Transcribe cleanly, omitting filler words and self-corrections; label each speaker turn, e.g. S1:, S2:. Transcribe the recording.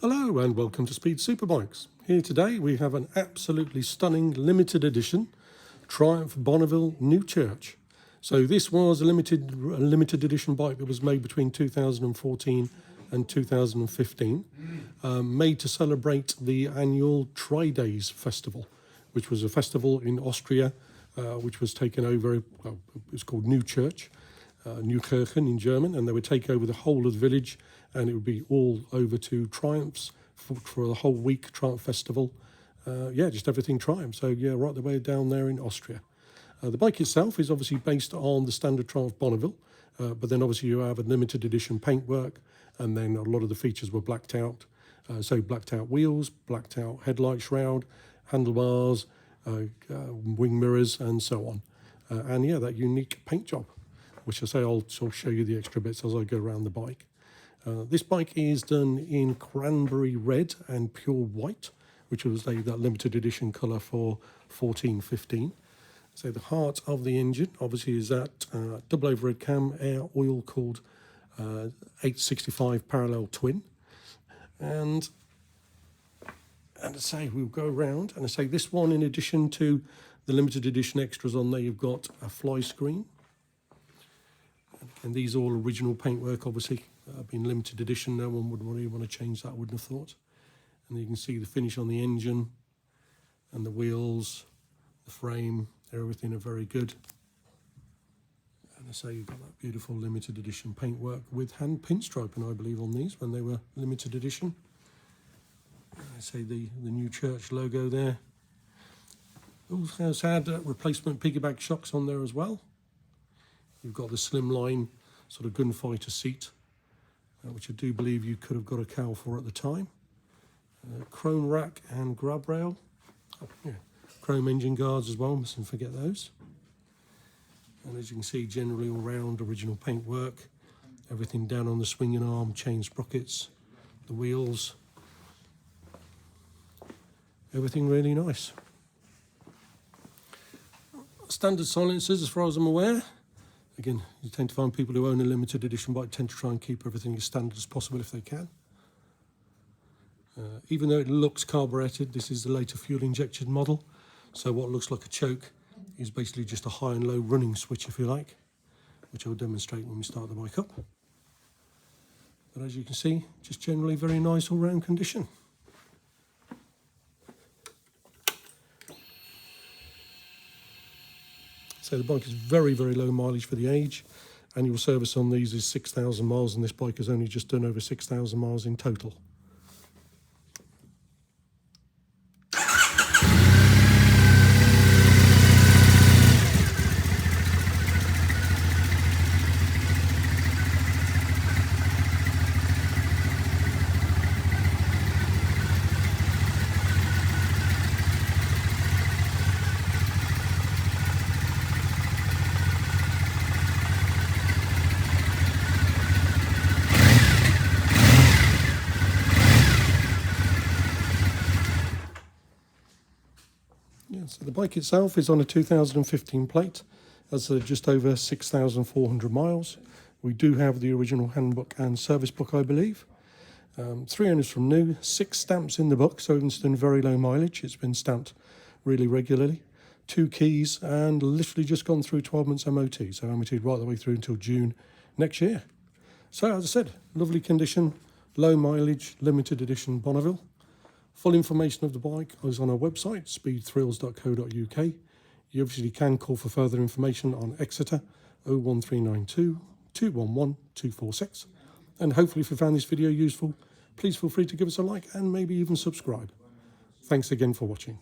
S1: Hello and welcome to Speed Superbikes. Here today we have an absolutely stunning limited edition Triumph Bonneville Newchurch. So this was a limited edition bike that was made between 2014 and 2015, made to celebrate the annual Tridays festival, which was a festival in Austria, which was taken over, well, it's called Newchurch, Neukirchen in German, and they would take over the whole of the village, and it would be all over to Triumphs for the whole week, Triumph Festival. Just everything Triumph. So yeah, right the way down there in Austria. The bike itself is obviously based on the standard Triumph Bonneville, but then obviously you have a limited edition paintwork, and then a lot of the features were blacked out. So blacked out wheels, blacked out headlight shroud, handlebars, wing mirrors, and so on. And yeah, that unique paint job, which I say I'll show you the extra bits as I go around the bike. This bike is done in cranberry red and pure white, which was that limited edition colour for 14-15. So the heart of the engine obviously is that double overhead cam air oil cooled 865 parallel twin. And I say we'll go around, and I say this one, in addition to the limited edition extras on there, you've got a fly screen. And these are all original paintwork, obviously. Being limited edition, no one would really want to change that, I wouldn't have thought. And you can see the finish on the engine and the wheels, the frame, everything are very good. And I say you've got that beautiful limited edition paintwork with hand pinstriping, I believe, on these when they were limited edition. And I say the Newchurch logo there. Also has had replacement piggyback shocks on there as well. You've got the slimline sort of gunfighter seat, which I do believe you could have got a cowl for at the time. Chrome rack and grab rail. Oh, yeah. Chrome engine guards as well, mustn't forget those. And as you can see, generally all round original paintwork. Everything down on the swinging arm, chain sprockets, the wheels. Everything really nice. Standard silencers as far as I'm aware. Again, you tend to find people who own a limited edition bike tend to try and keep everything as standard as possible if they can. Even though it looks carburetted, this is the later fuel injected model. So what looks like a choke is basically just a high and low running switch, if you like, which I'll demonstrate when we start the bike up. But as you can see, just generally very nice all-round condition. So the bike is very, very low mileage for the age. Annual service on these is 6,000 miles, and this bike has only just done over 6,000 miles in total. So the bike itself is on a 2015 plate, has just over 6,400 miles. We do have the original handbook and service book, I believe. 3 owners from new, 6 stamps in the book, so it's done very low mileage. It's been stamped really regularly. 2 keys, and literally just gone through 12 months MOT, so MOT'd right the way through until June next year. So as I said, lovely condition, low mileage, limited edition Bonneville. Full information of the bike is on our website, speedthrills.co.uk. You obviously can call for further information on Exeter 01392 211 246. And hopefully if you found this video useful, please feel free to give us a like and maybe even subscribe. Thanks again for watching.